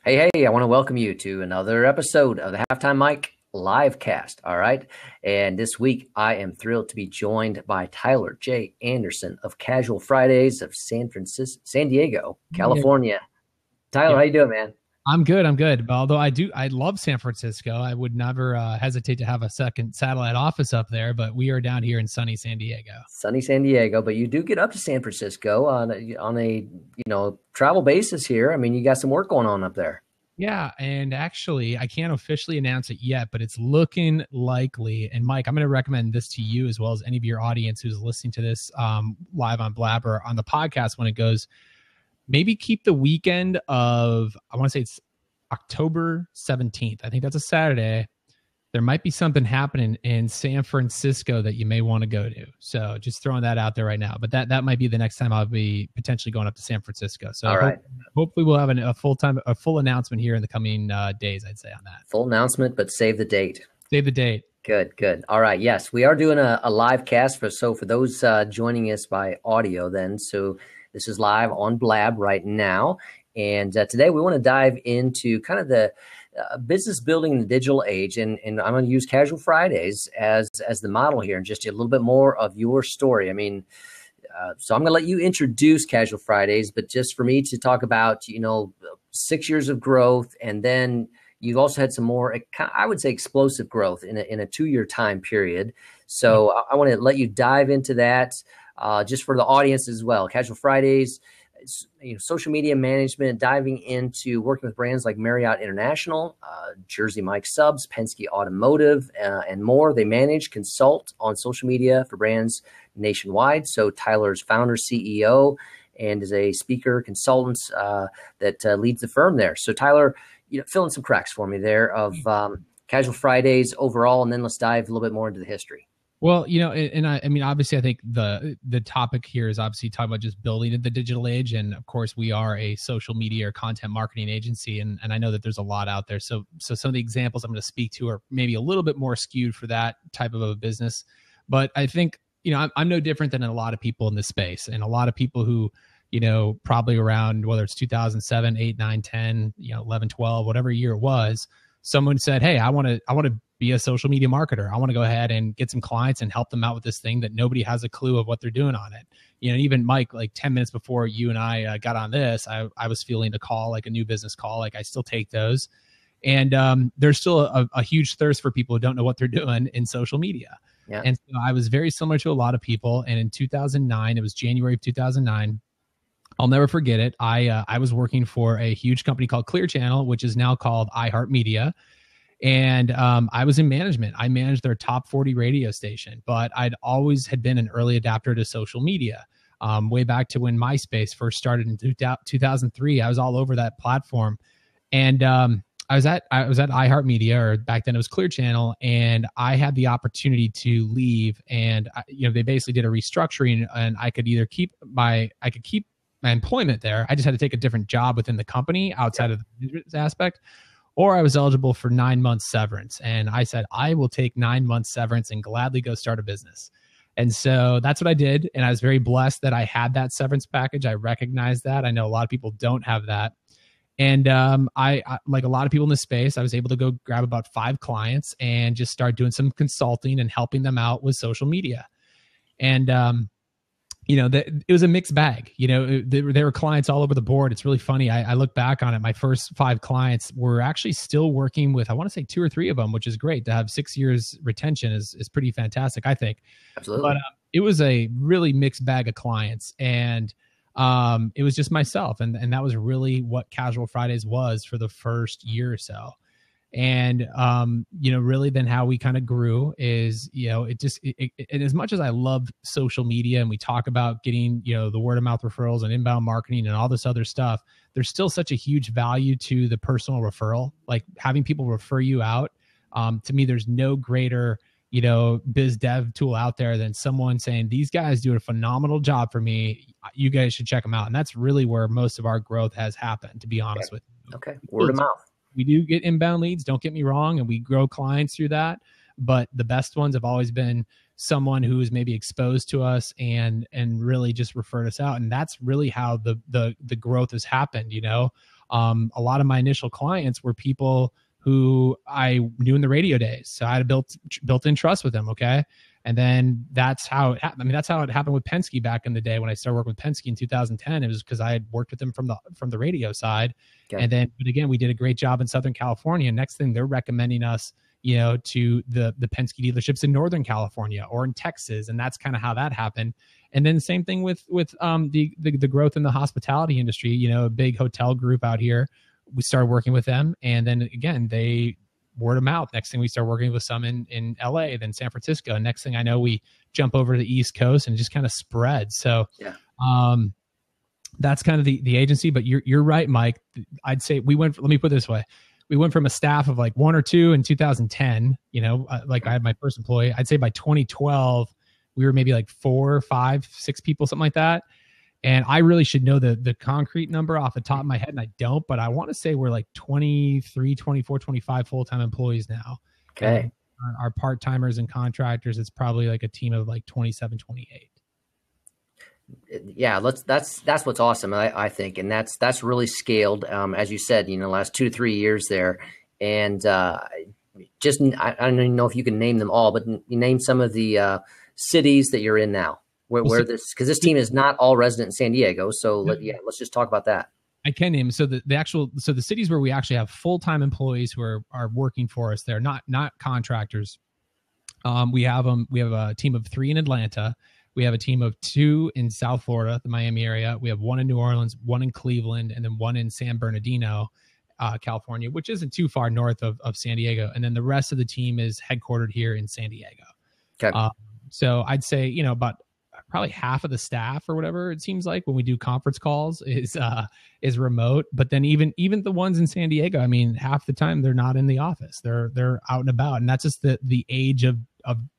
Hey, I want to welcome you to another episode of the Halftime Mike live cast. All right. And this week, I am thrilled to be joined by Tyler J. Anderson of Casual Fridays of San Diego, Yeah, California. Tyler, yeah. how you doing, man? I'm good. I'm good. Although I love San Francisco. I would never hesitate to have a second satellite office up there, but we are down here in sunny San Diego. Sunny San Diego, but you do get up to San Francisco on a travel basis here. I mean, you got some work going on up there. Yeah, and actually, I can't officially announce it yet, but it's looking likely. And Mike, I'm going to recommend this to you as well as any of your audience who's listening to this live on Blabber on the podcast when it goes. Maybe keep the weekend of, I want to say it's October 17th. I think that's a Saturday. There might be something happening in San Francisco that you may want to go to. So just throwing that out there right now. But that might be the next time I'll be potentially going up to San Francisco. So All right. Hopefully we'll have a full announcement here in the coming days, I'd say, on that. Full announcement, but save the date. Save the date. Good. All right. Yes, we are doing a live cast for those joining us by audio then. So this is live on Blab right now. And today we want to dive into kind of the business building in the digital age. And I'm going to use Casual Fridays as the model here and just a little bit more of your story. I mean, so I'm going to let you introduce Casual Fridays, but just for me to talk about, 6 years of growth. And then you've also had some more, I would say, explosive growth in a 2-year time period. So I want to let you dive into that just for the audience as well. Casual Fridays, social media management, diving into working with brands like Marriott International, Jersey Mike Subs, Penske Automotive, and more. They manage, consult on social media for brands nationwide. So Tyler's founder, CEO, and is a speaker, consultant that leads the firm there. So Tyler, fill in some cracks for me there of Casual Fridays overall, and then let's dive a little bit more into the history. Well, and I mean, obviously, I think the topic here is obviously talking about just building in the digital age. And of course, we are a social media or content marketing agency. And I know that there's a lot out there. So some of the examples I'm going to speak to are maybe a little bit more skewed for that type of a business. But I think, I'm no different than a lot of people in this space, and a lot of people who, probably around, whether it's 2007, 8, 9, 10, 11, 12, whatever year it was, someone said, hey, I want to be a social media marketer. I want to go ahead and get some clients and help them out with this thing that nobody has a clue of what they're doing on it. Even Mike, like 10 minutes before you and I got on this, I was feeling a call, like a new business call. Like I still take those. And there's still a huge thirst for people who don't know what they're doing in social media. Yeah. And so I was very similar to a lot of people. And in 2009, it was January of 2009. I'll never forget it. I was working for a huge company called Clear Channel, which is now called iHeartMedia. And I was in management. I managed their top 40 radio station, but I'd always had been an early adapter to social media. Way back to when MySpace first started in 2003, I was all over that platform. And I was at iHeartMedia, or back then it was Clear Channel, and I had the opportunity to leave. And they basically did a restructuring, and I could either keep my employment there. I just had to take a different job within the company outside of the business aspect. Or I was eligible for 9 months severance. And I said, I will take 9 months severance and gladly go start a business. And so that's what I did. And I was very blessed that I had that severance package. I recognize that. I know a lot of people don't have that. And I, like a lot of people in this space, I was able to go grab about 5 clients and just start doing some consulting and helping them out with social media. And it was a mixed bag. There were clients all over the board. It's really funny. I look back on it. My first 5 clients were actually still working with, I want to say 2 or 3 of them, which is great. To have 6 years retention is pretty fantastic, I think. Absolutely. But it was a really mixed bag of clients. And it was just myself. And that was really what Casual Fridays was for the first year or so. And, really then how we kind of grew is, and as much as I love social media and we talk about getting, the word of mouth referrals and inbound marketing and all this other stuff, there's still such a huge value to the personal referral, like having people refer you out. To me, there's no greater, biz dev tool out there than someone saying, these guys do a phenomenal job for me. You guys should check them out. And that's really where most of our growth has happened, to be honest with you. Okay. Word of mouth. We do get inbound leads, don't get me wrong, and we grow clients through that. but the best ones have always been someone who is maybe exposed to us and really just referred us out. And that's really how the growth has happened. A lot of my initial clients were people who I knew in the radio days. So I had built in trust with them. Okay. And then that's how it happened. I mean, that's how it happened with Penske back in the day when I started working with Penske in 2010. It was because I had worked with them from the radio side. Okay. And then, but again, we did a great job in Southern California. Next thing, they're recommending us, to the Penske dealerships in Northern California or in Texas. And that's kind of how that happened. And then same thing with the growth in the hospitality industry, a big hotel group out here. We started working with them. And then again, they word of mouth. Next thing we start working with some in LA, then San Francisco. And next thing I know, we jump over to the East Coast and just kind of spread. So that's kind of the agency, but you're right, Mike. I'd say let me put it this way. We went from a staff of like one or two in 2010, like I had my first employee. I'd say by 2012, we were maybe like 4, 5, 6 people, something like that. And I really should know the concrete number off the top of my head, and I don't, but I want to say we're like 23, 24, 25 full-time employees now. Okay. Our part-timers and contractors, it's probably like a team of like 27, 28. Yeah, that's what's awesome, I think. And that's really scaled, as you said, the last 2 to 3 years there. And I don't even know if you can name them all, but you name some of the cities that you're in now. Where this, because this team is not all resident in San Diego. So let's just talk about that. I can name. So the cities where we actually have full-time employees who are working for us, they're not contractors. We have a team of 3 in Atlanta. We have a team of 2 in South Florida, the Miami area. We have 1 in New Orleans, 1 in Cleveland, and then 1 in San Bernardino, California, which isn't too far north of San Diego. And then the rest of the team is headquartered here in San Diego. Okay. So I'd say, about probably half of the staff or whatever, it seems like, when we do conference calls is remote. But then even the ones in San Diego, I mean, half the time they're not in the office. They're out and about. And that's just the age of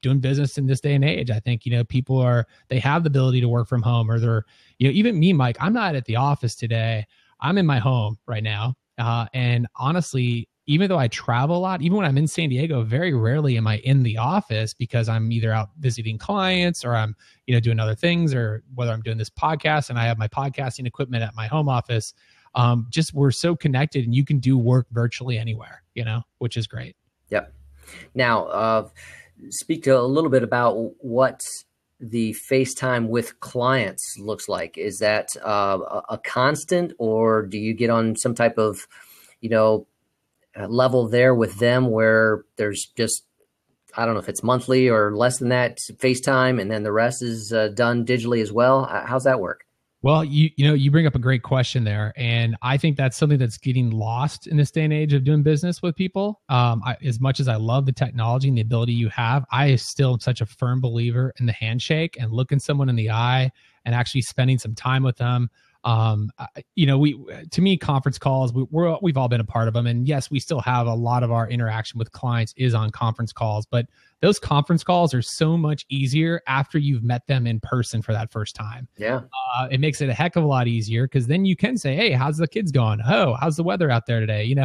doing business in this day and age. I think, people they have the ability to work from home, or they're, even me, Mike, I'm not at the office today. I'm in my home right now. And honestly, even though I travel a lot, even when I'm in San Diego, very rarely am I in the office because I'm either out visiting clients or I'm, doing other things, or whether I'm doing this podcast and I have my podcasting equipment at my home office. Just we're so connected, and you can do work virtually anywhere, which is great. Yep. Now, speak to a little bit about what the FaceTime with clients looks like. Is that a constant, or do you get on some type of, level there with them where there's just, I don't know if it's monthly or less than that, FaceTime, and then the rest is done digitally as well? How's that work? Well, you bring up a great question there, and I think that's something that's getting lost in this day and age of doing business with people. As much as I love the technology and the ability you have, I still am such a firm believer in the handshake and looking someone in the eye and actually spending some time with them. To me, conference calls, we've all been a part of them. And yes, we still have a lot of our interaction with clients is on conference calls, but those conference calls are so much easier after you've met them in person for that first time. Yeah. It makes it a heck of a lot easier, because then you can say, hey, how's the kids going? Oh, how's the weather out there today? Hey,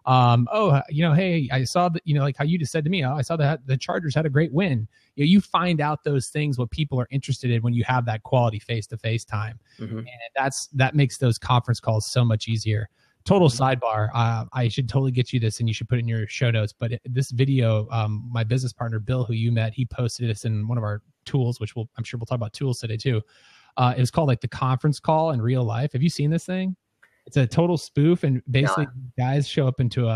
I saw that, like how you just said to me, I saw that the Chargers had a great win. You find out those things, what people are interested in, when you have that quality face-to-face time. Mm-hmm. And that makes those conference calls so much easier. Total sidebar. I should totally get you this, and you should put it in your show notes. But this video, my business partner, Bill, who you met, he posted this in one of our tools, which I'm sure we'll talk about tools today too. It was called like the conference call in real life. Have you seen this thing? It's a total spoof, and basically guys show up into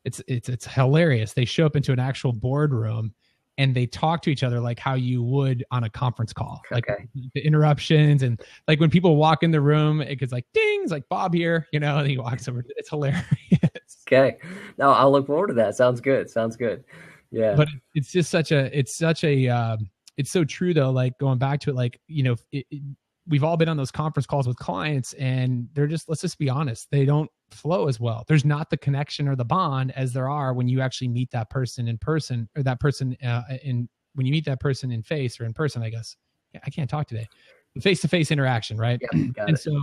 it's hilarious. They show up into an actual boardroom, and they talk to each other like how you would on a conference call. Like the interruptions, and like when people walk in the room, it gets like dings, like Bob here, and he walks over. It's hilarious. Okay. No, I'll look forward to that. Sounds good. Yeah. But it's just it's so true though. Like going back to it, like, we've all been on those conference calls with clients, and they're just, let's just be honest, they don't flow as well. There's not the connection or the bond as there are when you actually meet that person in person, or that person when you meet that person in face or in person, I guess. I can't talk today. The face-to-face interaction, right? Yeah, and so,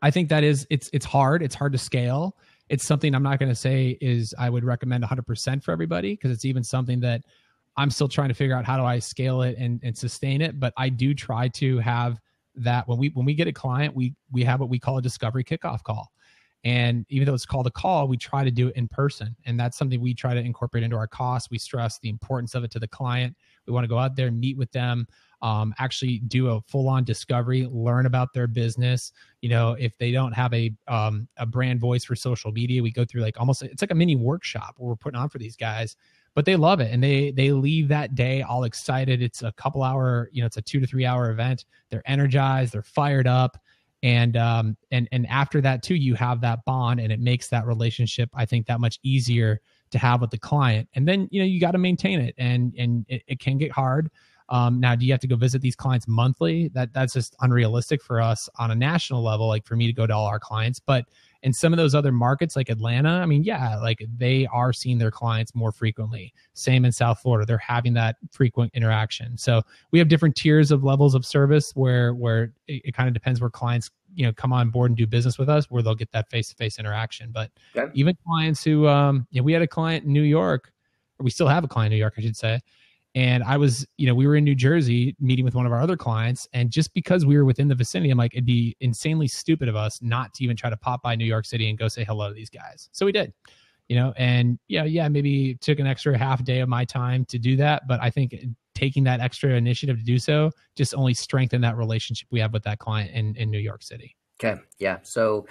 I think that it's hard. It's hard to scale. it's something I'm not going to say is I would recommend 100% for everybody, because it's even something that I'm still trying to figure out how do I scale it and sustain it. But I do try to have that when we get a client, we have what we call a discovery kickoff call. And even though it's called a call, we try to do it in person. And that's something we try to incorporate into our costs. We stress the importance of it to the client. We want to go out there, meet with them, actually do a full-on discovery, learn about their business. If they don't have a brand voice for social media, we go through like it's like a mini workshop where we're putting on for these guys, but they love it. And they leave that day all excited. It's a couple hour, it's a 2 to 3 hour event. They're energized, they're fired up. And after that too, you have that bond, and it makes that relationship, I think, that much easier to have with the client. And then, you got to maintain it, and it can get hard. Now, do you have to go visit these clients monthly? That's just unrealistic for us on a national level, like for me to go to all our clients. But in some of those other markets like Atlanta, I mean, yeah, like they are seeing their clients more frequently. Same in South Florida. They're having that frequent interaction. So we have different tiers of levels of service where it kind of depends where clients, come on board and do business with us, where they'll get that face-to-face interaction. But even clients who, we had a client in New York, or we still have a client in New York, I should say. And I was, we were in New Jersey meeting with one of our other clients. And just because we were within the vicinity, I'm like, it'd be insanely stupid of us not to even try to pop by New York City and go say hello to these guys. So we did, and maybe took an extra half day of my time to do that. But I think taking that extra initiative to do so just only strengthened that relationship we have with that client in New York City. Okay. Yeah. So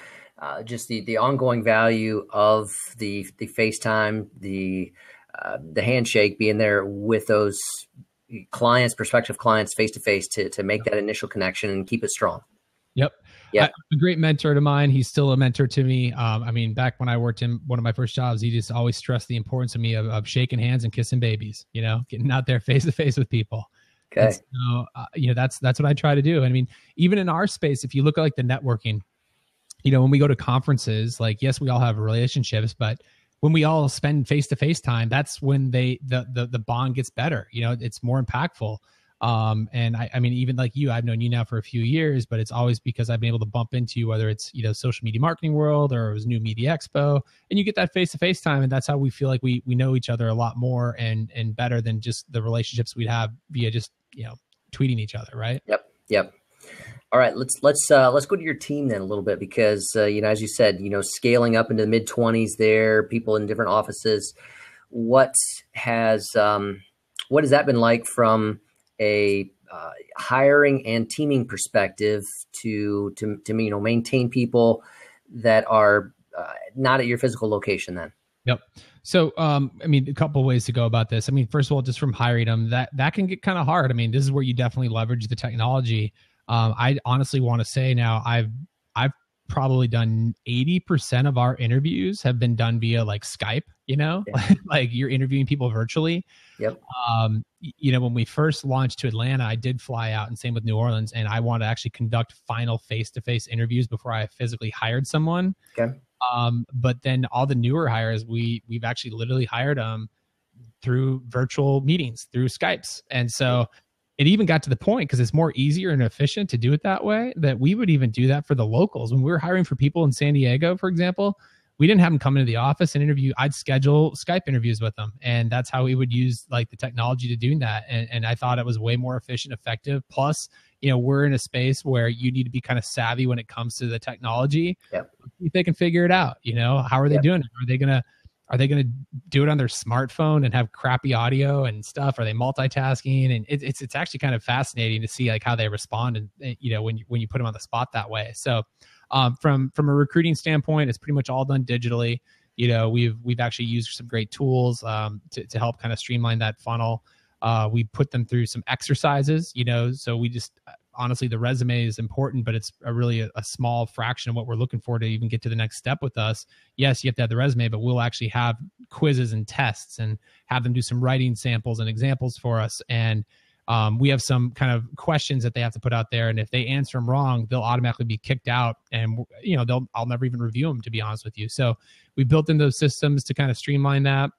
just the ongoing value of the FaceTime, the handshake, being there with those clients, prospective clients, face to face, to make that initial connection and keep it strong. Yep. Yeah. A great mentor to mine. He's still a mentor to me. I mean, back when I worked in one of my first jobs, he just always stressed the importance of me of shaking hands and kissing babies, getting out there face to face with people. Okay. So, that's what I try to do. I mean, even in our space, if you look at like the networking, when we go to conferences, like, yes, we all have relationships, but when we all spend face-to-face time, that's when the bond gets better. It's more impactful. And I mean, even like you, I've known you now for a few years, but it's always because I've been able to bump into you, whether it's, social media marketing world or it was New Media Expo, and you get that face-to-face time. And that's how we feel like we know each other a lot more and better than just the relationships we'd have via just, tweeting each other. Right. Yep. All right, let's go to your team then a little bit, because as you said, scaling up into the mid-20s there, people in different offices. What has that been like from a hiring and teaming perspective to maintain people that are not at your physical location then? Yep. So, I mean, a couple of ways to go about this. I mean, first of all, just from hiring them, that can get kind of hard. I mean, this is where you definitely leverage the technology. I honestly want to say now I've probably done 80% of our interviews have been done via like Skype, Yeah. like you're interviewing people virtually. Yep. When we first launched to Atlanta, I did fly out, and same with New Orleans. And I wanted to actually conduct final face-to-face interviews before I physically hired someone. Okay. But then all the newer hires, we've actually literally hired them through virtual meetings, through Skypes. And so it even got to the point, because it's more easier and efficient to do it that way, that we would even do that for the locals. When we were hiring for people in San Diego, for example, we didn't have them come into the office and interview. I'd schedule Skype interviews with them. And that's how we would use like the technology to do that. And I thought it was way more efficient, effective. Plus, we're in a space where you need to be kind of savvy when it comes to the technology. Yep. If they can figure it out, how are they doing it? Are they going to do it on their smartphone and have crappy audio and stuff? Are they multitasking? And it's actually kind of fascinating to see like how they respond, and when you put them on the spot that way. So from a recruiting standpoint, it's pretty much all done digitally. We've actually used some great tools to help kind of streamline that funnel. We put them through some exercises, so we just, honestly, the resume is important, but it's really a small fraction of what we're looking for to even get to the next step with us. Yes, you have to have the resume, but we'll actually have quizzes and tests and have them do some writing samples and examples for us. And we have some kind of questions that they have to put out there. And if they answer them wrong, they'll automatically be kicked out, and, I'll never even review them, to be honest with you. So we built in those systems to kind of streamline that.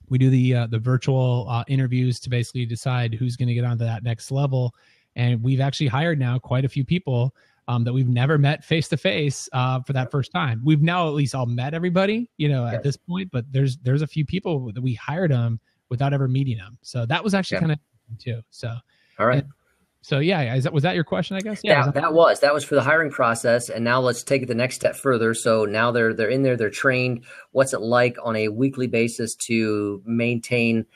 We do the virtual interviews to basically decide who's going to get onto that next level. And we've actually hired now quite a few people that we've never met face to face for that first time. We've now at least all met everybody, at this point, but there's a few people that we hired them without ever meeting them. So that was actually kind of too. So, all right. So yeah, was that your question? I guess. Yeah, that was for the hiring process. And now let's take it the next step further. So now they're in there, they're trained. What's it like on a weekly basis to maintain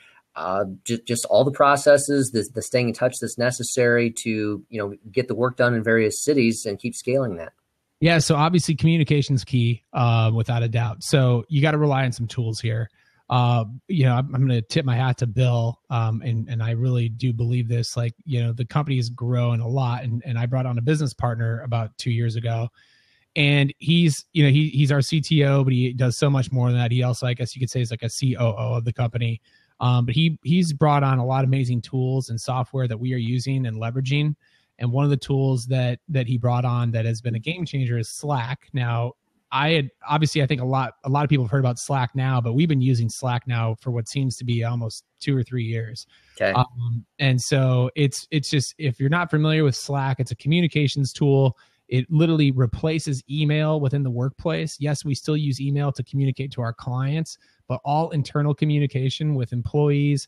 just all the processes, the staying in touch that's necessary to get the work done in various cities and keep scaling that? Yeah, so obviously communication's key, without a doubt. So you got to rely on some tools here. I'm going to tip my hat to Bill, and I really do believe this. Like, the company has grown a lot, and I brought on a business partner about 2 years ago, and he's our CTO, but he does so much more than that. He also, I guess you could say, is like a COO of the company. But he's brought on a lot of amazing tools and software that we are using and leveraging. And one of the tools that he brought on that has been a game changer is Slack. Now, I think a lot of people have heard about Slack now, but we've been using Slack now for what seems to be almost 2 or 3 years. Okay. And so it's just, if you're not familiar with Slack, it's a communications tool. It literally replaces email within the workplace. Yes, we still use email to communicate to our clients, but all internal communication with employees,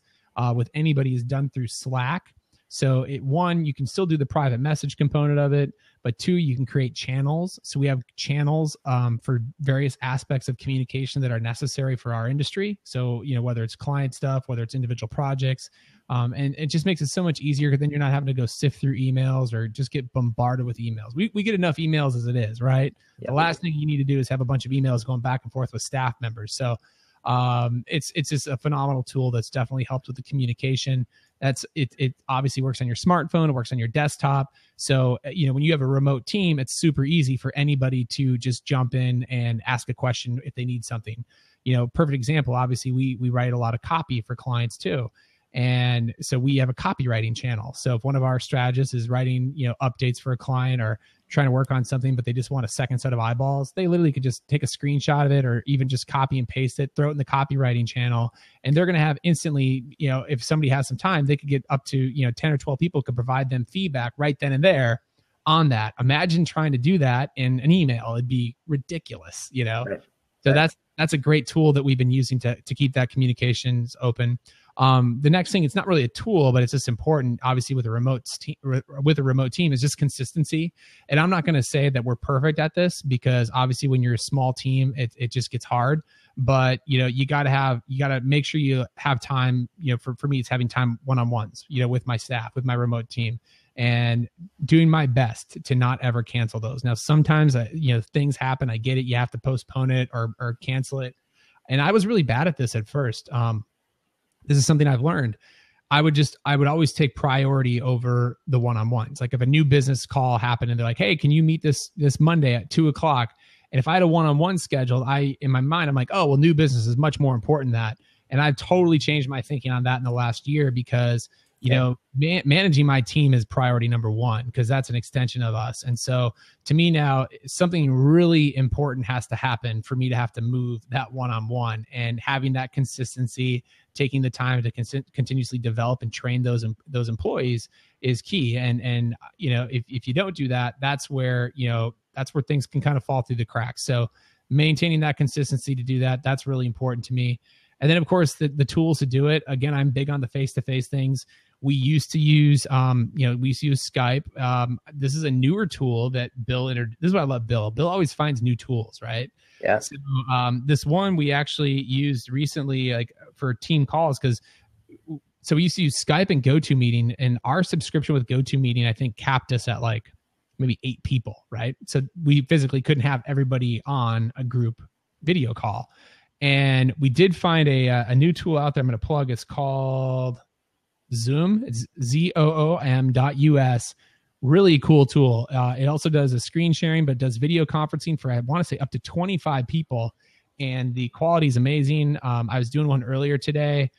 with anybody, is done through Slack. So one, you can still do the private message component of it, but two, you can create channels. So we have channels for various aspects of communication that are necessary for our industry. So, whether it's client stuff, whether it's individual projects, and it just makes it so much easier, because then you're not having to go sift through emails or just get bombarded with emails. We get enough emails as it is, right? Yep. The last thing you need to do is have a bunch of emails going back and forth with staff members. So it's just a phenomenal tool that's definitely helped with the communication. It obviously works on your smartphone, it works on your desktop. So, when you have a remote team, it's super easy for anybody to just jump in and ask a question if they need something. Perfect example, obviously we write a lot of copy for clients too. And so we have a copywriting channel. So if one of our strategists is writing, updates for a client or trying to work on something, but they just want a second set of eyeballs, they literally could just take a screenshot of it, or even just copy and paste it, throw it in the copywriting channel. And they're going to have instantly, if somebody has some time, they could get up to, 10 or 12 people could provide them feedback right then and there on that. Imagine trying to do that in an email. It'd be ridiculous, Right. So that's a great tool that we've been using to keep that communications open. The next thing, it's not really a tool, but it's just important, obviously, with a remote team, is just consistency. And I'm not going to say that we're perfect at this, because obviously when you're a small team, it just gets hard. But you got to make sure you have time. For me, it's having time one-on-ones, with my staff, with my remote team, and doing my best to not ever cancel those. Now, sometimes things happen. I get it. You have to postpone it or cancel it. And I was really bad at this at first. This is something I've learned. I would always take priority over the one-on-ones. Like if a new business call happened and they're like, "Hey, can you meet this Monday at 2:00?" And if I had a one-on-one scheduled, in my mind, I'm like, "Oh, well, new business is much more important than that." And I've totally changed my thinking on that in the last year, because managing my team is priority number one, because that's an extension of us. And so to me now, something really important has to happen for me to have to move that one-on-one, and having that consistency, taking the time to continuously develop and train those employees is key. And if you don't do that, that's where things can kind of fall through the cracks. So maintaining that consistency to do that, that's really important to me. And then of course the tools to do it. Again, I'm big on the face-to-face things. We used to use, Skype. This is a newer tool that Bill this is what I love Bill. Bill always finds new tools, right? Yeah. So this one we actually used recently, like for team calls, so we used to use Skype and GoToMeeting, and our subscription with GoToMeeting, I think, capped us at like maybe 8 people, right? So we physically couldn't have everybody on a group video call. And we did find a new tool out there I'm going to plug. It's called Zoom. It's ZOOM.us. Really cool tool. It also does a screen sharing, but it does video conferencing for, I want to say, up to 25 people. And the quality is amazing. I was doing one earlier today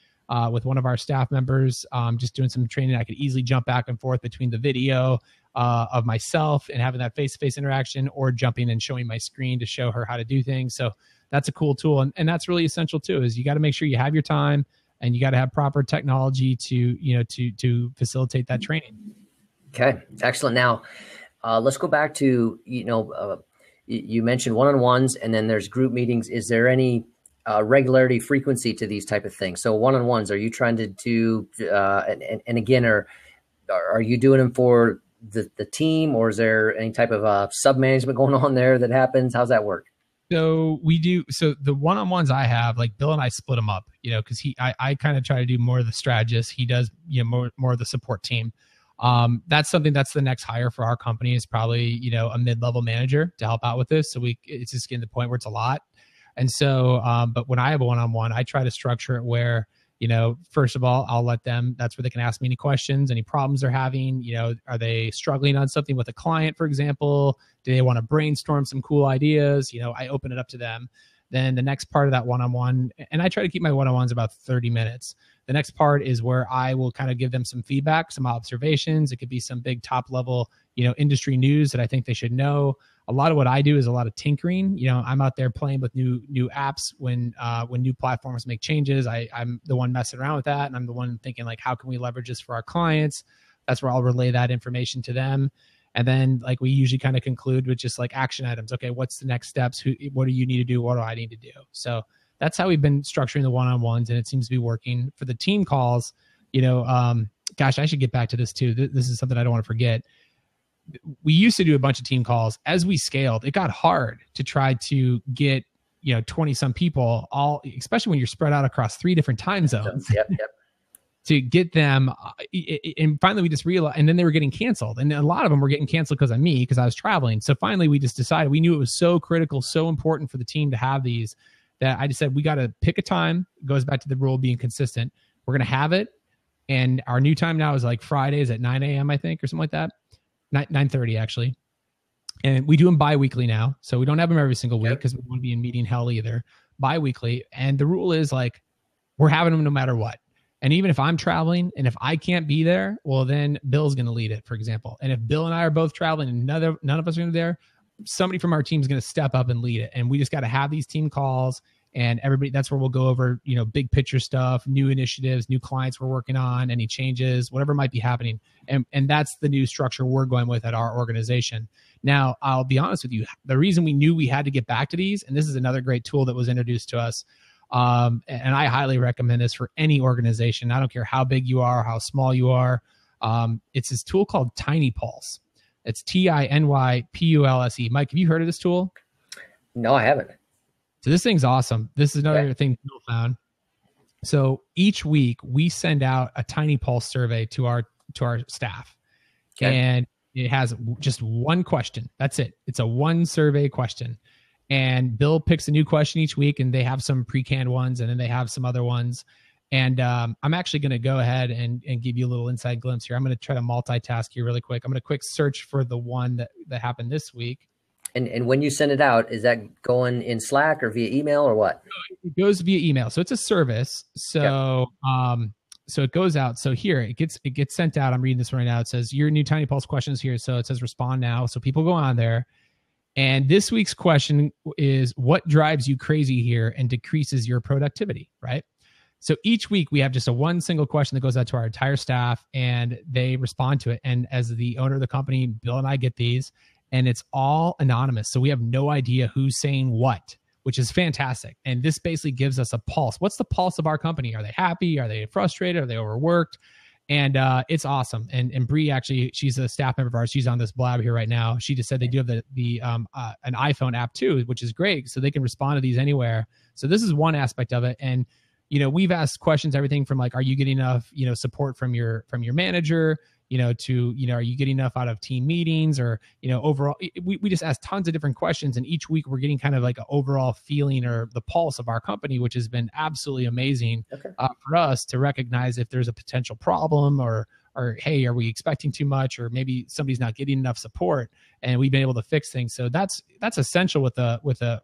with one of our staff members, just doing some training. I could easily jump back and forth between the video of myself and having that face-to-face interaction, or jumping and showing my screen to show her how to do things. So that's a cool tool. And that's really essential too, is you got to make sure you have your time, and you got to have proper technology to facilitate that training. Okay, excellent. Now, Let's go back to, you mentioned one-on-ones and then there's group meetings. Is there any regularity, frequency to these type of things? So one-on-ones, are you trying to do, and again, are you doing them for the team, or is there any type of sub-management going on there that happens? How's that work? So we do. So the one-on-ones I have, like Bill and I split them up, because I kind of try to do more of the strategist. He does, more of the support team. That's something that's the next hire for our company is probably, a mid-level manager to help out with this. So it's just getting to the point where it's a lot. And so, but when I have a one-on-one, I try to structure it where, first of all, I'll let them, that's where they can ask me any questions, any problems they're having. Are they struggling on something with a client, for example? Do they want to brainstorm some cool ideas? I open it up to them. Then the next part of that one-on-one, and I try to keep my one-on-ones about 30 minutes. The next part is where I will kind of give them some feedback, some observations. It could be some big top level, industry news that I think they should know. A lot of what I do is a lot of tinkering. I'm out there playing with new apps when new platforms make changes. I'm the one messing around with that, and I'm the one thinking like, how can we leverage this for our clients? That's where I'll relay that information to them. And then like we usually kind of conclude with just like action items. Okay, what's the next steps? What do you need to do? What do I need to do? So that's how we've been structuring the one-on-ones, and it seems to be working. For the team calls, gosh, I should get back to this too. This is something I don't want to forget. We used to do a bunch of team calls. As we scaled, it got hard to try to get 20 some people, all, especially when you're spread out across 3 different time zones. Yep. To get them, and finally we just realized, and then they were getting canceled, and a lot of them were getting canceled because of me, because I was traveling. So finally we just decided, we knew it was so critical, so important for the team to have these, that I just said, we got to pick a time. It goes back to the rule of being consistent. We're going to have it. And our new time now is like Fridays at 9 a.m., I think, or something like that. 9:30 actually. And we do them bi-weekly now. So we don't have them every single week because we won't be in meeting hell either. Bi-weekly. And the rule is like, we're having them no matter what. And even if I'm traveling and if I can't be there, well, then Bill's going to lead it, for example. And if Bill and I are both traveling and none of us are there, somebody from our team is going to step up and lead it. And we just got to have these team calls, and everybody, that's where we'll go over, big picture stuff, new initiatives, new clients we're working on, any changes, whatever might be happening. And that's the new structure we're going with at our organization. Now, I'll be honest with you. The reason we knew we had to get back to these, and this is another great tool that was introduced to us, and I highly recommend this for any organization. I don't care how big you are, how small you are. It's this tool called Tiny Pulse. It's TinyPulse. Mike, have you heard of this tool? No, I haven't. So this thing's awesome. This is another thing Bill found. So each week we send out a Tiny Pulse survey to our staff, and it has just one question. That's it. It's a one survey question, and Bill picks a new question each week, and they have some pre-canned ones, and then they have some other ones. And I'm actually going to go ahead and give you a little inside glimpse here. I'm going to try to multitask here really quick. I'm going to quick search for the one that happened this week. And when you send it out, is that going in Slack or via email or what? It goes via email. So it's a service. So so it goes out. So here it gets sent out. I'm reading this right now. It says your new Tiny Pulse question is here. So it says respond now. So people go on there. And this week's question is, what drives you crazy here and decreases your productivity, right? So each week we have just one single question that goes out to our entire staff, and they respond to it. And as the owner of the company, Bill and I get these, and it's all anonymous. So we have no idea who's saying what, which is fantastic. And this basically gives us a pulse. What's the pulse of our company? Are they happy? Are they frustrated? Are they overworked? And it's awesome. And Bree, actually, she's a staff member of ours. She's on this blab here right now. She just said they do have an iPhone app too, which is great. So they can respond to these anywhere. So this is one aspect of it. And we've asked questions, everything from like, are you getting enough, support from your manager, to, are you getting enough out of team meetings, or, overall, we just asked tons of different questions. And each week we're getting kind of like an overall feeling or the pulse of our company, which has been absolutely amazing for us to recognize if there's a potential problem, or, hey, are we expecting too much, or maybe somebody's not getting enough support, and we've been able to fix things. So that's essential with a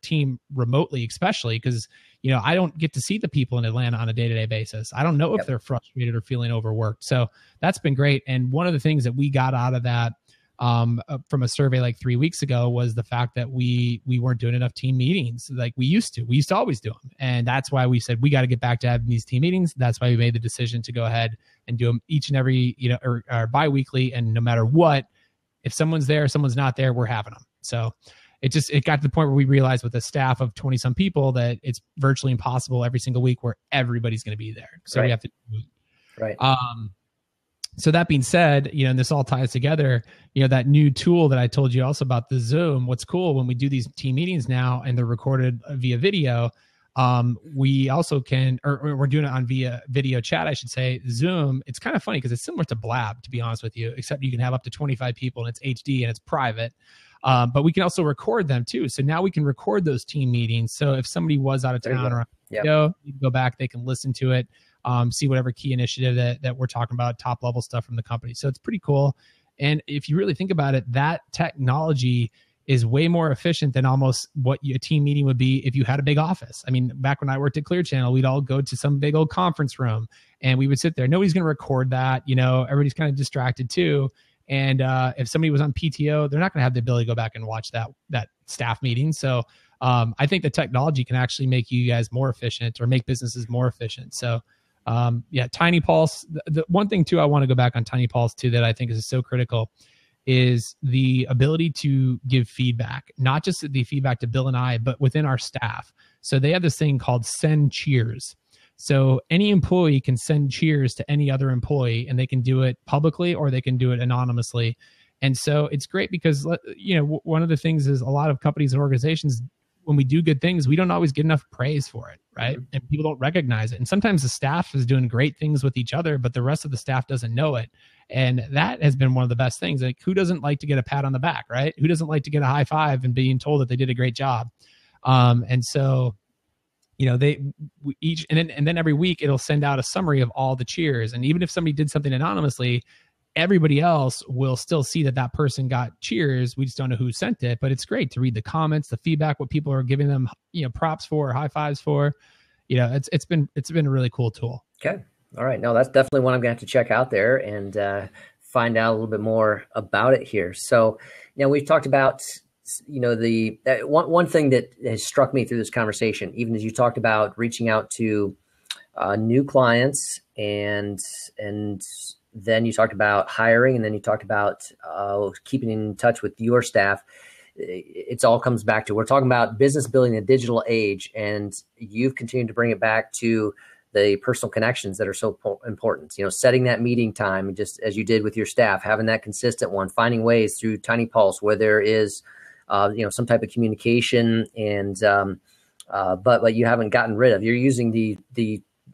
team remotely, especially because, I don't get to see the people in Atlanta on a day-to-day basis. I don't know if they're frustrated or feeling overworked. So that's been great. And one of the things that we got out of that from a survey like 3 weeks ago was the fact that we weren't doing enough team meetings like we used to. We used to always do them. And that's why we said, we got to get back to having these team meetings. That's why we made the decision to go ahead and do them each and every, or bi-weekly, and no matter what, if someone's there, someone's not there, we're having them. So it got to the point where we realized with a staff of 20 some people that it's virtually impossible every single week where everybody's going to be there. So we have to, right. So that being said, and this all ties together, that new tool that I told you also about, the Zoom, what's cool when we do these team meetings now and they're recorded via video, we also can, or we're doing it on via video chat, I should say. Zoom, it's kind of funny because it's similar to Blab, to be honest with you, except you can have up to 25 people and it's HD and it's private. But we can also record them too. So now we can record those team meetings. So if somebody was out of town or you can go back, they can listen to it, see whatever key initiative that we're talking about, top level stuff from the company. So it's pretty cool. And if you really think about it, that technology is way more efficient than almost what a team meeting would be if you had a big office. I mean, back when I worked at Clear Channel, we'd all go to some big old conference room and we would sit there. Nobody's going to record that. Everybody's kind of distracted too. And if somebody was on PTO, they're not going to have the ability to go back and watch that staff meeting. So I think the technology can actually make you guys more efficient or make businesses more efficient. So Tiny Pulse. The one thing too, I want to go back on Tiny Pulse too, that I think is so critical is the ability to give feedback, not just the feedback to Bill and I, but within our staff. So they have this thing called send cheers. So any employee can send cheers to any other employee and they can do it publicly or they can do it anonymously. And so it's great because, one of the things is a lot of companies and organizations, when we do good things, we don't always get enough praise for it, right? Mm-hmm. And people don't recognize it. And sometimes the staff is doing great things with each other, but the rest of the staff doesn't know it. And that has been one of the best things. Like, who doesn't like to get a pat on the back, right? Who doesn't like to get a high five and being told that they did a great job? And so, and then every week it'll send out a summary of all the cheers. And even if somebody did something anonymously, everybody else will still see that person got cheers. We just don't know who sent it, but it's great to read the comments, the feedback, what people are giving them, props for, or high fives for. It's been a really cool tool. Okay. All right. No, that's definitely one I'm going to have to check out there and find out a little bit more about it here. So, we've talked about, the one thing that has struck me through this conversation, even as you talked about reaching out to new clients and then you talked about hiring, and then you talked about keeping in touch with your staff. It all comes back to, we're talking about business building in a digital age, and you've continued to bring it back to the personal connections that are so important. Setting that meeting time, just as you did with your staff, having that consistent one, finding ways through Tiny Pulse where there is, some type of communication, and but you haven't gotten rid of. You're using the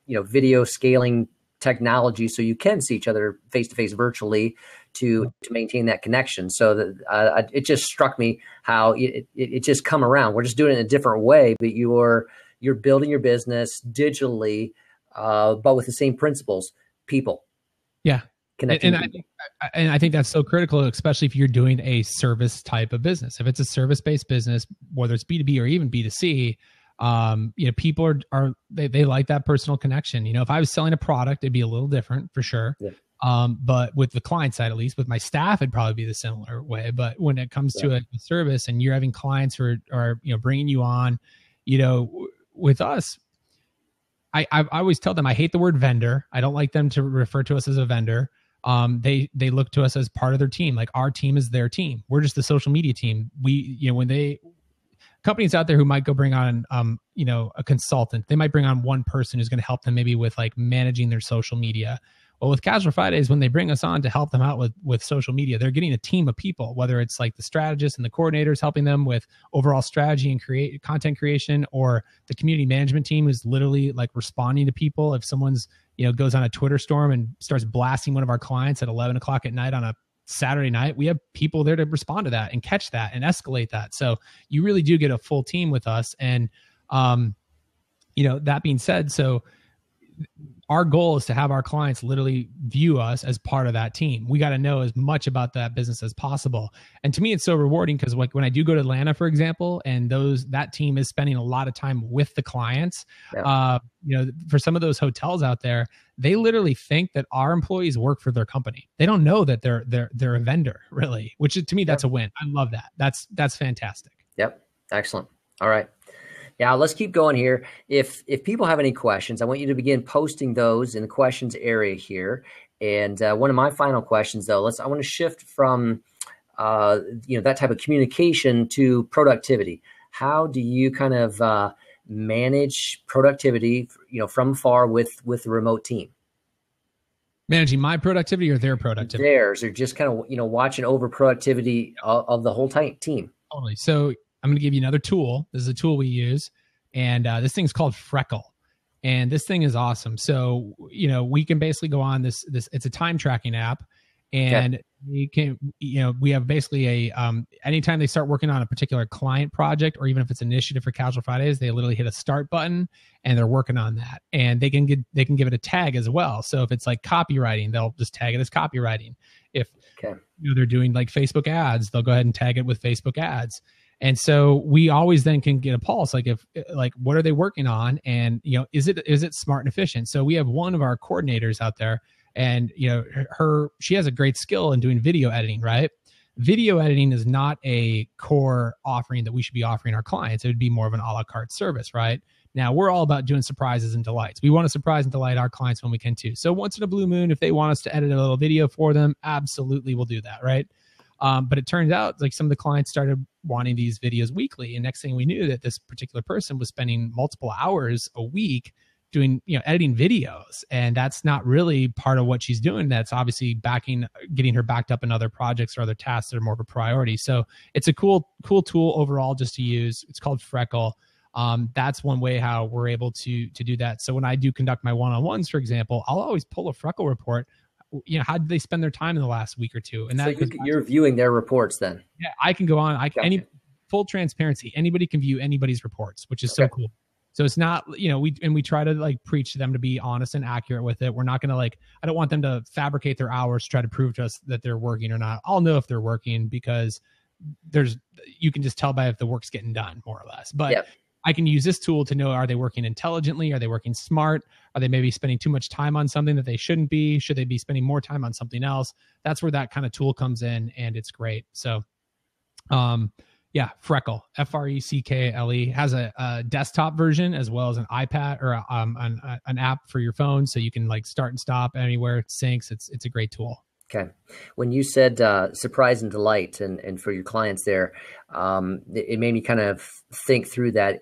video scaling technology so you can see each other face to face virtually to maintain that connection. So that it just struck me how it just come around. We're just doing it in a different way, but you're building your business digitally, but with the same principles, people. Yeah. And I think that's so critical, especially if you're doing a service type of business. If it's a service-based business, whether it's B2B or even B2C, people they like that personal connection. If I was selling a product, it'd be a little different for sure. Yeah. But with the client side, at least with my staff, it'd probably be the similar way. But when it comes to a service and you're having clients who are bringing you on, with us, I always tell them I hate the word vendor. I don't like them to refer to us as a vendor. They look to us as part of their team. Like, our team is their team. We're just the social media team. When companies out there who might go bring on, a consultant, they might bring on one person who's going to help them maybe with like managing their social media. Well, with Casual Fridays, when they bring us on to help them out with social media, they're getting a team of people, whether it's like the strategists and the coordinators helping them with overall strategy and content creation, or the community management team who's literally like responding to people. If someone's, goes on a Twitter storm and starts blasting one of our clients at 11 o'clock at night on a Saturday night, we have people there to respond to that and catch that and escalate that. So you really do get a full team with us. And, that being said, so our goal is to have our clients literally view us as part of that team. We got to know as much about that business as possible. And to me, it's so rewarding because like when I do go to Atlanta, for example, and that team is spending a lot of time with the clients, for some of those hotels out there, they literally think that our employees work for their company. They don't know that they're a vendor, really, which to me, that's a win. I love that. That's fantastic. Yep. Excellent. All right. Yeah, let's keep going here. If people have any questions, I want you to begin posting those in the questions area here. And one of my final questions, though, I want to shift from that type of communication to productivity. How do you kind of manage productivity, from far with the remote team? Managing my productivity or their productivity? Theirs, or just kind of watching over productivity of the whole team. Totally. So I'm going to give you another tool. This is a tool we use, and this thing's called Freckle, and this thing is awesome. So we can basically go on this. It's a time tracking app, and we can we have basically a anytime they start working on a particular client project, or even if it's an initiative for Casual Fridays, they literally hit a start button and they're working on that, and they can give it a tag as well. So if it's like copywriting, they'll just tag it as copywriting. If they're doing like Facebook ads, they'll go ahead and tag it with Facebook ads. And so we always then can get a pulse, like what are they working on, and is it smart and efficient? So we have one of our coordinators out there, and she has a great skill in doing video editing, right? Video editing is not a core offering that we should be offering our clients. It would be more of an a la carte service, right? Now, we're all about doing surprises and delights. We want to surprise and delight our clients when we can too. So once in a blue moon, if they want us to edit a little video for them, absolutely we'll do that, right? But it turns out like some of the clients started wanting these videos weekly. And next thing we knew, that this particular person was spending multiple hours a week doing, editing videos. And that's not really part of what she's doing. That's obviously getting her backed up in other projects or other tasks that are more of a priority. So it's a cool tool overall just to use. It's called Freckle. That's one way how we're able to do that. So when I do conduct my one-on-ones, for example, I'll always pull a Freckle report. How did they spend their time in the last week or two? And so you're viewing their reports then? Yeah, I can go on. Any full transparency. Anybody can view anybody's reports, which is so cool. So it's not, we try to like preach to them to be honest and accurate with it. We're not going to I don't want them to fabricate their hours to try to prove to us that they're working or not. I'll know if they're working because you can just tell by if the work's getting done more or less. But I can use this tool to know, are they working intelligently? Are they working smart? Are they maybe spending too much time on something that they shouldn't be? Should they be spending more time on something else? That's where that kind of tool comes in, and it's great. So, Freckle, Freckle, has a desktop version as well as an iPad or an app for your phone, so you can like start and stop anywhere. It syncs. It's a great tool. Okay. When you said surprise and delight and for your clients there, it made me kind of think through that.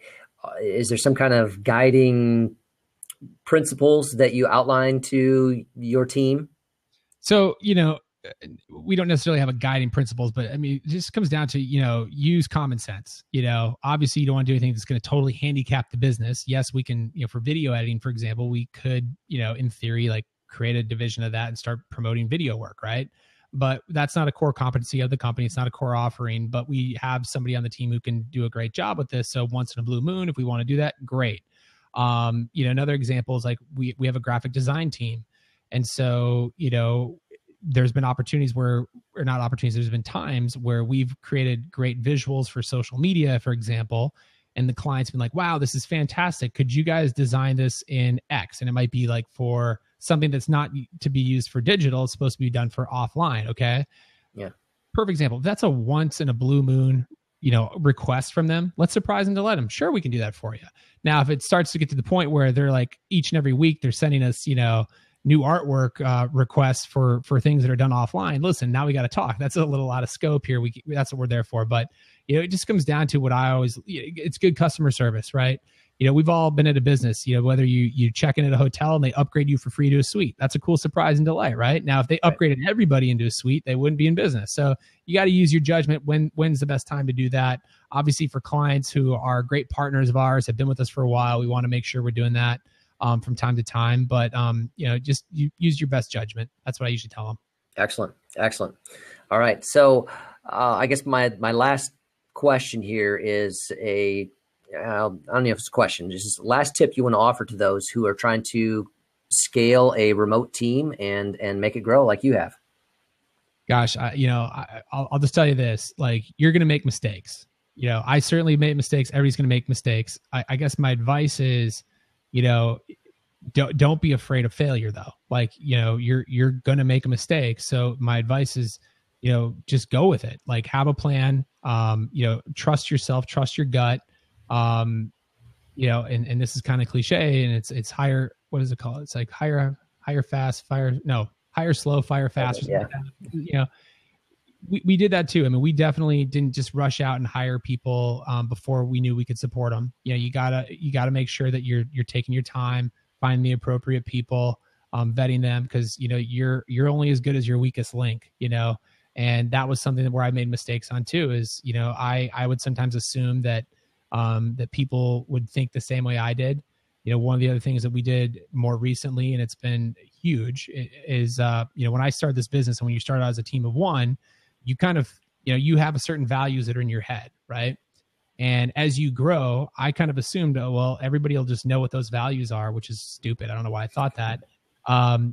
Is there some kind of guiding principles that you outline to your team? So, we don't necessarily have a guiding principles, but I mean, it just comes down to, use common sense. Obviously you don't want to do anything that's going to totally handicap the business. Yes, we can, for video editing, for example, we could, in theory, like create a division of that and start promoting video work, right? But that's not a core competency of the company. It's not a core offering, but we have somebody on the team who can do a great job with this. So once in a blue moon, if we want to do that, great. Another example is like we have a graphic design team. And so, there's been opportunities there's been times where we've created great visuals for social media, for example, and the client's been like, wow, this is fantastic. Could you guys design this in X? And it might be like for something that's not to be used for digital. It's supposed to be done for offline. Okay. Yeah. Perfect example. If that's a once in a blue moon, request from them, let's surprise and delight them. Sure, we can do that for you. Now, if it starts to get to the point where they're like each and every week, they're sending us, new artwork requests for things that are done offline. Listen, now we got to talk. That's a little out of scope here. That's what we're there for. But, it just comes down to what I always, it's good customer service, right? We've all been at a business, whether you check in at a hotel and they upgrade you for free to a suite. That's a cool surprise and delight, right? Now, if they upgraded everybody into a suite, they wouldn't be in business. So you got to use your judgment. When's the best time to do that? Obviously, for clients who are great partners of ours, have been with us for a while, we want to make sure we're doing that from time to time. But, just use your best judgment. That's what I usually tell them. Excellent. All right. So I guess my last question here is I don't know if it's a question, just last tip you want to offer to those who are trying to scale a remote team and make it grow like you have. Gosh, I'll just tell you this, like, you're going to make mistakes. I certainly made mistakes. Everybody's going to make mistakes. I guess my advice is, don't be afraid of failure though. Like, you're going to make a mistake. So my advice is, just go with it. Like, have a plan, trust yourself, trust your gut. And this is kind of cliche, and it's higher. What is it called? It's like higher, fast, higher, slow, fire fast. Or something like that. we did that too. I mean, we definitely didn't just rush out and hire people before we knew we could support them. You know, you gotta make sure that you're taking your time, finding the appropriate people, vetting them, because you know you're only as good as your weakest link. You know, and that was something where I made mistakes on too. Is, you know, I would sometimes assume that that people would think the same way I did. You know, one of the other things that we did more recently, and it's been huge, is you know, when I started this business and when you start out as a team of one, you kind of, you know, you have a certain values that are in your head, right? And as you grow, I kind of assumed, oh, well, everybody will just know what those values are, which is stupid. I don't know why I thought that.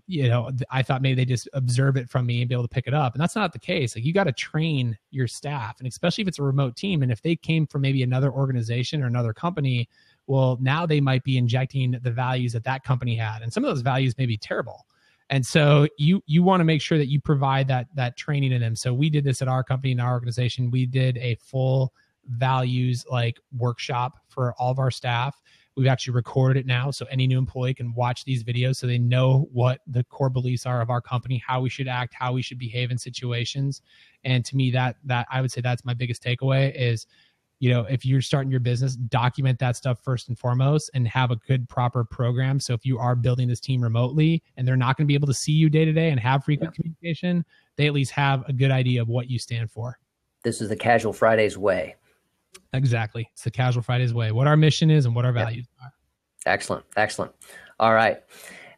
You know, I thought maybe they just observe it from me and be able to pick it up. And that's not the case. Like, you got to train your staff, and especially if it's a remote team. And if they came from maybe another organization or another company, well, now they might be injecting the values that that company had. And some of those values may be terrible. And so you want to make sure that you provide that training in them. So we did this at our company, in our organization. We did a full values like workshop for all of our staff. We've actually recorded it now, so any new employee can watch these videos so they know what the core beliefs are of our company, how we should act, how we should behave in situations. And to me, that I would say that's my biggest takeaway is, you know, if you're starting your business, document that stuff first and foremost and have a good, proper program. So if you are building this team remotely and they're not going to be able to see you day to day and have frequent communication, they at least have a good idea of what you stand for. This is the Casual Fridays way. Exactly. It's the Casual Fridays way, what our mission is and what our values are. Excellent. Excellent. All right.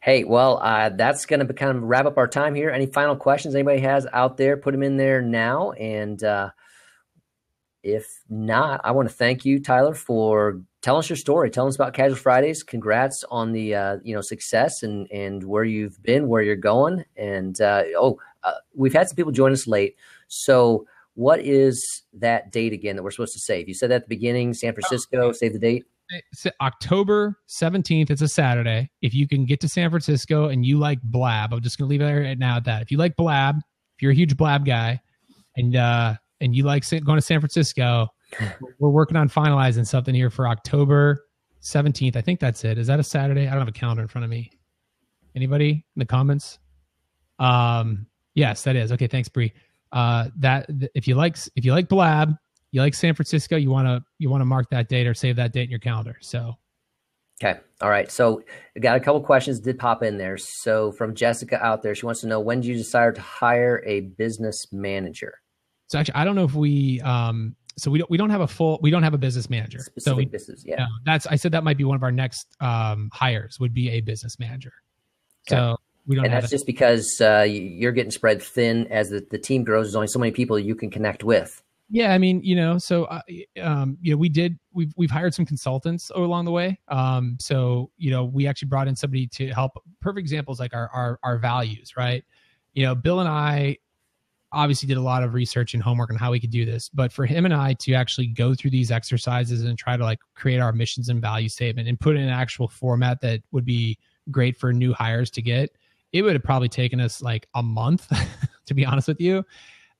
Hey, well, that's going to kind of wrap up our time here. Any final questions anybody has out there, put them in there now. And if not, I want to thank you, Tyler, for telling us your story. Tell us about Casual Fridays. Congrats on the success and where you've been, where you're going. And we've had some people join us late. So what is that date again that we're supposed to save? You said that at the beginning, San Francisco. Save the date. It's October 17th. It's a Saturday. If you can get to San Francisco and you like Blab, I'm just going to leave it right now at that. If you like Blab, if you're a huge Blab guy, and you like going to San Francisco, we're working on finalizing something here for October 17th. I think that's it. Is that a Saturday? I don't have a calendar in front of me. Anybody in the comments? Yes, that is. Okay, thanks, Bree. If you like Blab, you like San Francisco, you want to mark that date or save that date in your calendar. So, okay, all right. So, we got a couple questions did pop in there. So, from Jessica out there, she wants to know, when did you decide to hire a business manager? So actually, I don't know if we we don't have a business manager. Specific business, yeah. I said that might be one of our next hires would be a business manager. Okay. So we don't. And that's just because you're getting spread thin as the team grows. There's only so many people you can connect with. Yeah, I mean, we've hired some consultants along the way. So we actually brought in somebody to help. Perfect examples like our values, right? Bill and I obviously did a lot of research and homework on how we could do this, but for him and I to actually go through these exercises and try to create our missions and value statement and put it in an actual format that would be great for new hires to get, it would have probably taken us a month, to be honest with you.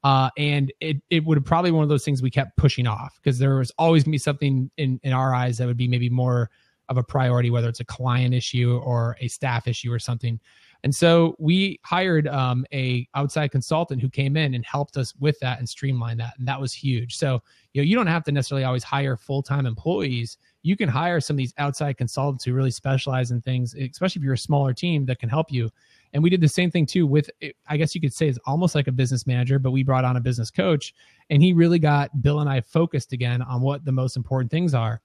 And it would have probably one of those things we kept pushing off because there was always going to be something in our eyes that would be maybe more of a priority, whether it's a client issue or a staff issue or something. And so we hired a outside consultant who came in and helped us with that and streamline that. And that was huge. So, you don't have to necessarily always hire full-time employees. You can hire some of these outside consultants who really specialize in things, especially if you're a smaller team that can help you. And we did the same thing too with, I guess you could say it's almost like a business manager, but we brought on a business coach and he really got Bill and I focused again on what the most important things are.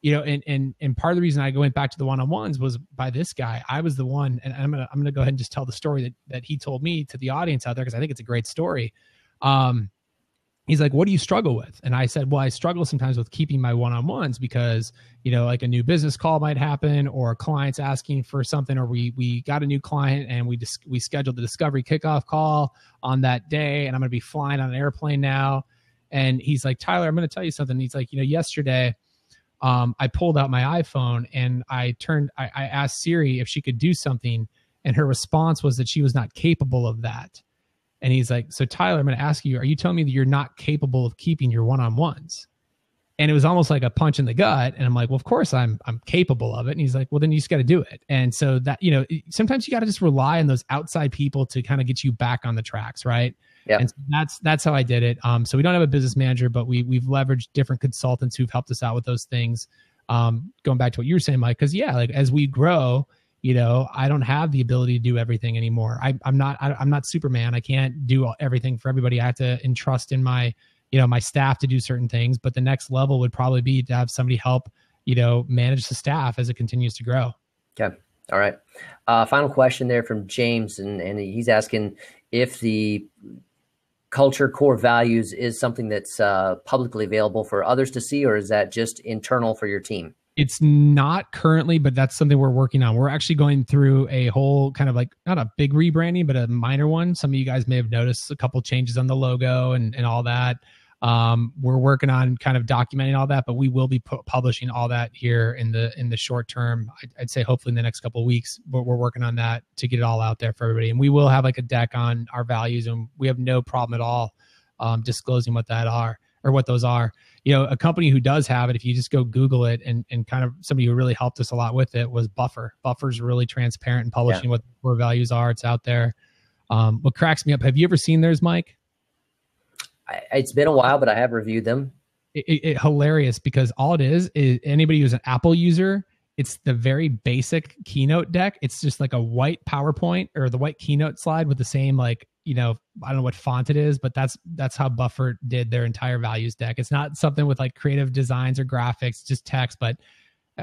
And part of the reason I went back to the one-on-ones was by this guy. I was the one, and I'm gonna go ahead and just tell the story that he told me to the audience out there because I think it's a great story. He's like, "What do you struggle with?" And I said, "Well, I struggle sometimes with keeping my one-on-ones because a new business call might happen, or clients asking for something, or we got a new client and we scheduled the discovery kickoff call on that day, and I'm gonna be flying on an airplane now." And he's like, "Tyler, I'm gonna tell you something." He's like, yesterday. I pulled out my iPhone and I asked Siri if she could do something. And her response was that she was not capable of that. And he's like, "So Tyler, I'm going to ask you, are you telling me that you're not capable of keeping your one-on-ones?" And it was almost like a punch in the gut. And I'm like, well, of course I'm capable of it. And he's like, well, then you just got to do it. And so that, sometimes you got to just rely on those outside people to kind of get you back on the tracks. Right. Yeah. And so that's how I did it. So we don't have a business manager, but we've leveraged different consultants who've helped us out with those things. Going back to what you were saying, Mike, because like as we grow, I don't have the ability to do everything anymore. I'm not Superman. I can't do everything for everybody. I have to entrust in my staff to do certain things, but the next level would probably be to have somebody help, manage the staff as it continues to grow. Okay. All right. Final question there from James. And he's asking if the culture core values is something that's publicly available for others to see, or is that just internal for your team? It's not currently, but that's something we're working on. We're actually going through a whole kind of like, not a big rebranding, but a minor one. Some of you guys may have noticed a couple changes on the logo and all that. We're working on kind of documenting all that, but we will be publishing all that here in the short term. I'd say hopefully in the next couple of weeks, but we're working on that to get it all out there for everybody. And we will have like a deck on our values, and we have no problem at all disclosing what those are. A company who does have it, if you just go Google it, and kind of somebody who really helped us a lot with it was Buffer. Buffer's really transparent in publishing what the core values are. It's out there. What cracks me up, have you ever seen theirs, Mike? It's been a while, but I have reviewed them. It hilarious, because all it is anybody who's an Apple user, it's the very basic Keynote deck. It's just like a white PowerPoint or the white Keynote slide with the same, I don't know what font it is, but that's how Buffer did their entire values deck. It's not something with like creative designs or graphics, just text. But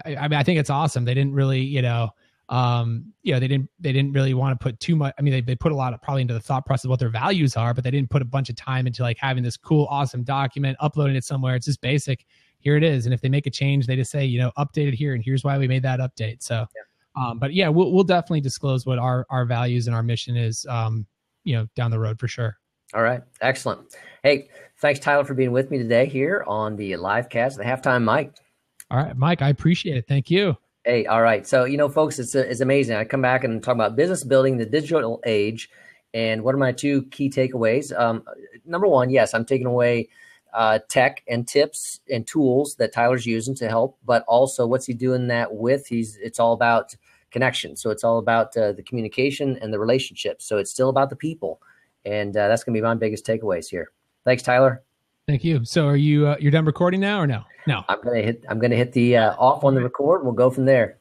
I think it's awesome. They didn't really, they didn't really want to put too much. I mean, they put a lot of probably into the thought process of what their values are, but they didn't put a bunch of time into like having this cool, awesome document, uploading it somewhere. It's just basic. Here it is. And if they make a change, they just say, update it here, and here's why we made that update. So, but yeah, we'll definitely disclose what our values and our mission is, down the road for sure. All right. Excellent. Hey, thanks, Tyler, for being with me today here on the live cast, the Halftime Mike. All right, Mike, I appreciate it. Thank you. Hey, all right. So, folks, it's amazing. I come back and talk about business building, the digital age. And what are my two key takeaways? Number one, yes, I'm taking away tech and tips and tools that Tyler's using to help, but also what's he doing that with? It's all about connection. So it's all about the communication and the relationships. So it's still about the people. And that's going to be my biggest takeaways here. Thanks, Tyler. Thank you. So are you you're done recording now or no? No. I'm gonna hit the off on the record. We'll go from there.